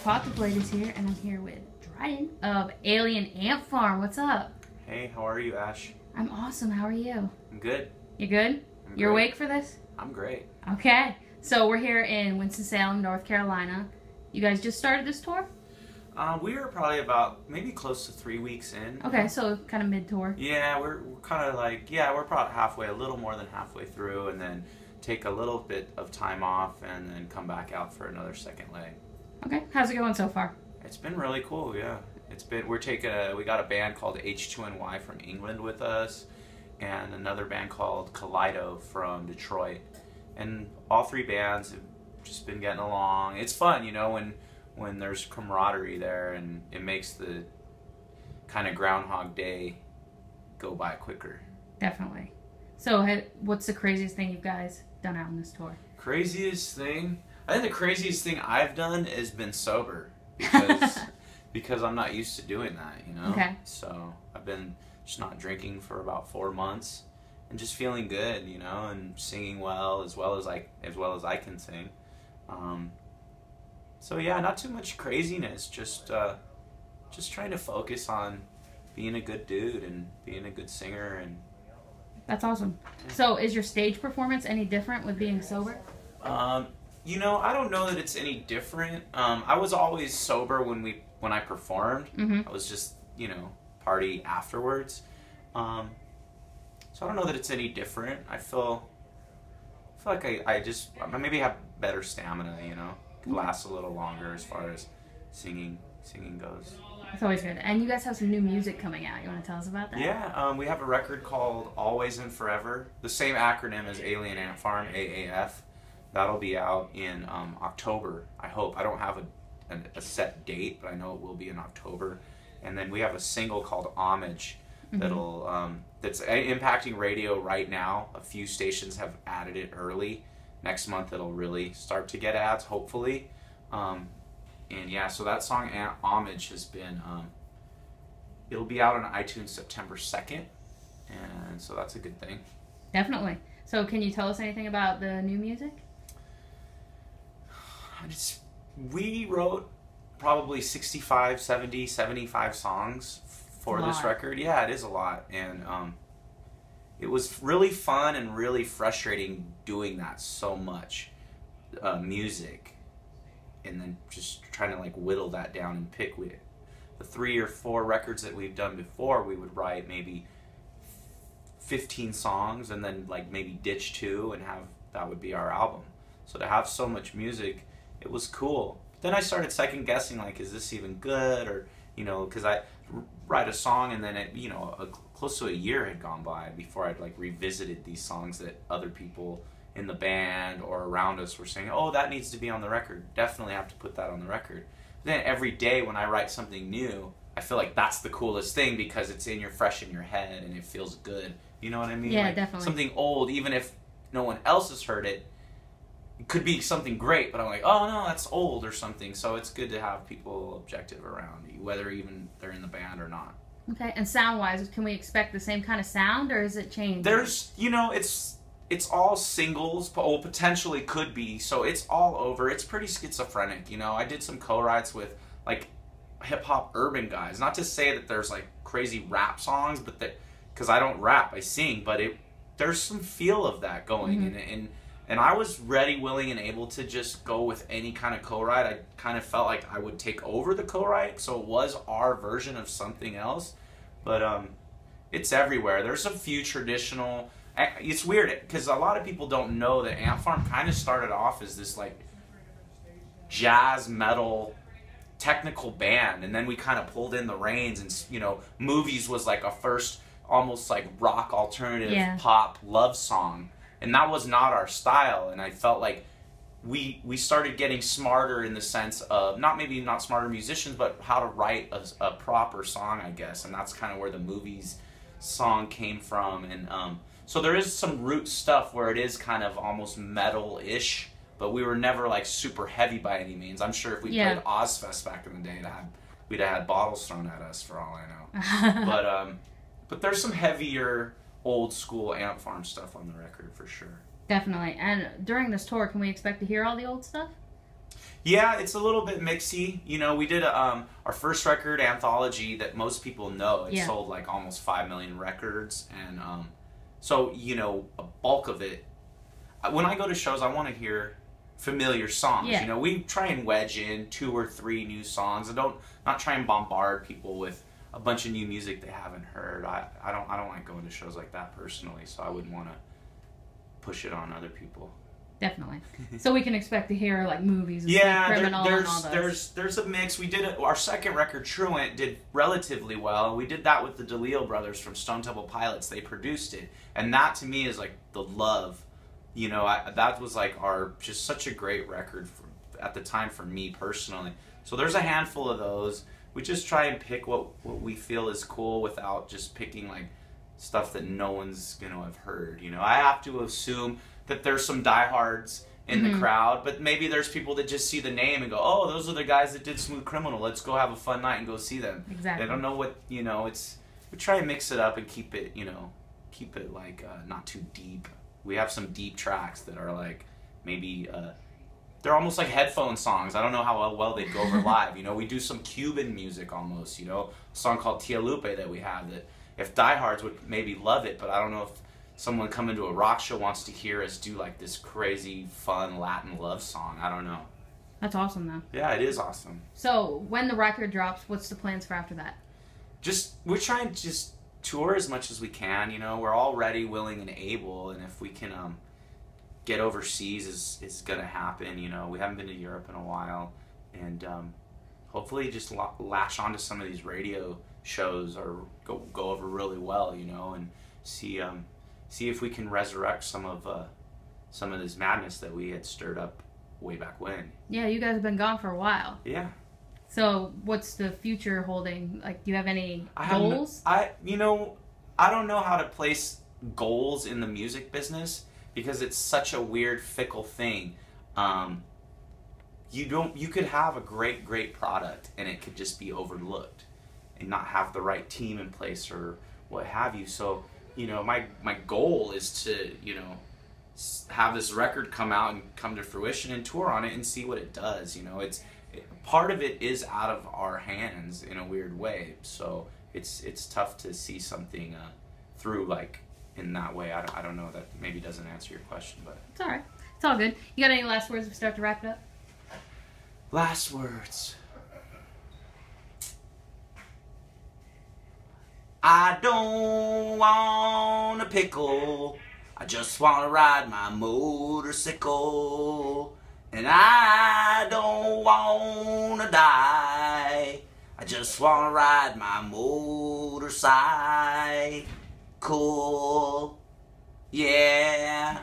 Deflators here, and I'm here with Dryden of Alien Ant Farm. What's up? Hey, how are you, Ash? I'm awesome. How are you? I'm good. You good? You're awake for this? I'm great. Okay. So we're here in Winston-Salem, North Carolina. You guys just started this tour? We are probably about maybe close to 3 weeks in. Okay, so kind of mid-tour. Yeah, we're kind of like, we're probably halfway, a little more than halfway through, and then take a little bit of time off and then come back out for another second leg. Okay, how's it going so far? It's been really cool, yeah. We got a band called H2NY from England with us, and another band called Kaleido from Detroit. And all three bands have just been getting along. It's fun, you know, when there's camaraderie there, and it makes the kind of Groundhog Day go by quicker. Definitely. So what's the craziest thing you guys done out on this tour? Craziest thing? I think the craziest thing I've done has been sober, because I'm not used to doing that, you know? Okay. So I've been just not drinking for about 4 months and just feeling good, you know, and singing well as I can sing. So yeah, not too much craziness, just trying to focus on being a good dude and being a good singer. And that's awesome. So is your stage performance any different with being sober? You know, I don't know that it's any different. I was always sober when I performed. I was just, you know, party afterwards. So I don't know that it's any different. I feel like I maybe have better stamina, you know. Could last a little longer as far as singing goes. It's always good. And you guys have some new music coming out. You want to tell us about that? Yeah, we have a record called Always and Forever. The same acronym as Alien Ant Farm, AAF. That'll be out in October, I hope. I don't have a set date, but I know it will be in October. And then we have a single called Homage that's impacting radio right now. A few stations have added it early. Next month it'll really start to get ads, hopefully. And yeah, so that song Homage has been, it'll be out on iTunes September 2nd, and so that's a good thing. Definitely. So can you tell us anything about the new music? We wrote probably 65, 70, 75 songs for this record. Yeah, it is a lot. And it was really fun and really frustrating doing that so much music, and then just trying to like whittle that down and pick the 3 or 4 records that we've done before. We would write maybe 15 songs and then like maybe ditch 2 and that would be our album. So to have so much music, it was cool. Then I started second guessing, like, is this even good? Or, you know, because I write a song and then you know, close to a year had gone by before I'd like revisited these songs that other people in the band or around us were saying, oh, that needs to be on the record. Definitely have to put that on the record. Then every day when I write something new, I feel like that's the coolest thing because it's fresh in your head and it feels good. You know what I mean? Yeah, like, definitely. Something old, even if no one else has heard it, it could be something great, but I'm like, oh no, that's old or something. So it's good to have people objective around you, whether even they're in the band or not. Okay, and sound-wise, can we expect the same kind of sound, or is it changed? There's, you know, it's all singles, well, potentially could be, so it's all over. It's pretty schizophrenic, you know. I did some co-writes with, like, hip-hop urban guys. Not to say that there's, like, crazy rap songs, but because I don't rap, I sing, but there's some feel of that going, and I was ready, willing, and able to just go with any kind of co-write. I kind of felt like I would take over the co-write, so it was our version of something else. But it's everywhere. There's a few traditional... It's weird, because a lot of people don't know that Ant Farm kind of started off as this, like, jazz, metal, technical band, and then we kind of pulled in the reins, and, you know, Movies was, like, a first almost, like, rock, alternative, pop love song. And that was not our style, and I felt like we started getting smarter in the sense of, not smarter musicians, but how to write a proper song, I guess, and that's kind of where the Movies song came from. And so there is some root stuff where it is kind of almost metal-ish, but we were never like super heavy by any means. I'm sure if we played Ozfest back in the day, we'd have had bottles thrown at us for all I know. But there's some heavier, old school Ant Farm stuff on the record for sure. Definitely. And during this tour, can we expect to hear all the old stuff? Yeah, it's a little bit mixy. You know, we did our first record, Anthology, that most people know. It sold like almost 5 million records, and so you know, a bulk of it. When I go to shows, I want to hear familiar songs. Yeah. You know, we try and wedge in 2 or 3 new songs. I not try and bombard people with a bunch of new music they haven't heard. I don't like going to shows like that personally, so I wouldn't want to push it on other people. Definitely. So we can expect to hear like movies and Criminal and all those. There's a mix. We did our second record, Truant, did relatively well. We did that with the DeLeo brothers from Stone Temple Pilots. They produced it, and that to me is like the love. You know, that was like just such a great record at the time for me personally. So there's a handful of those. We just try and pick what we feel is cool without just picking like stuff that no one's gonna have heard. You know, I have to assume that there's some diehards in the crowd, but maybe there's people that just see the name and go, oh, those are the guys that did Smooth Criminal. Let's go have a fun night and go see them. Exactly. They don't know what, you know, we try and mix it up and keep it, you know, like not too deep. We have some deep tracks that are like maybe, they're almost like headphone songs. I don't know how well they'd go over live. You know, we do some Cuban music almost, you know, a song called Tia Lupe that we have that if diehards would maybe love it, but I don't know if someone coming to a rock show wants to hear us do like this crazy, fun Latin love song. I don't know. That's awesome, though. Yeah, it is awesome. So when the record drops, what's the plans for after that? We're trying to just tour as much as we can. You know, we're all ready, willing, and able. And if we can get overseas, is going to happen. You know, we haven't been to Europe in a while, and hopefully just latch onto some of these radio shows or go over really well. You know, and see if we can resurrect some of this madness that we had stirred up way back when. Yeah, you guys have been gone for a while. Yeah. So what's the future holding? Like, do you have any goals? I don't know how to place goals in the music business because it's such a weird, fickle thing. You could have a great product and it could just be overlooked and not have the right team in place or what have you. So, you know, my goal is to, you know, have this record come out and come to fruition and tour on it and see what it does. You know, part of it is out of our hands in a weird way. So it's tough to see something through like in that way. I don't know, that maybe doesn't answer your question, but it's all right. It's all good. You got any last words to start to wrap it up? Last words. I don't want a pickle, I just want to ride my motorcycle. And I don't want to die, I just want to ride my motorcycle. Yeah.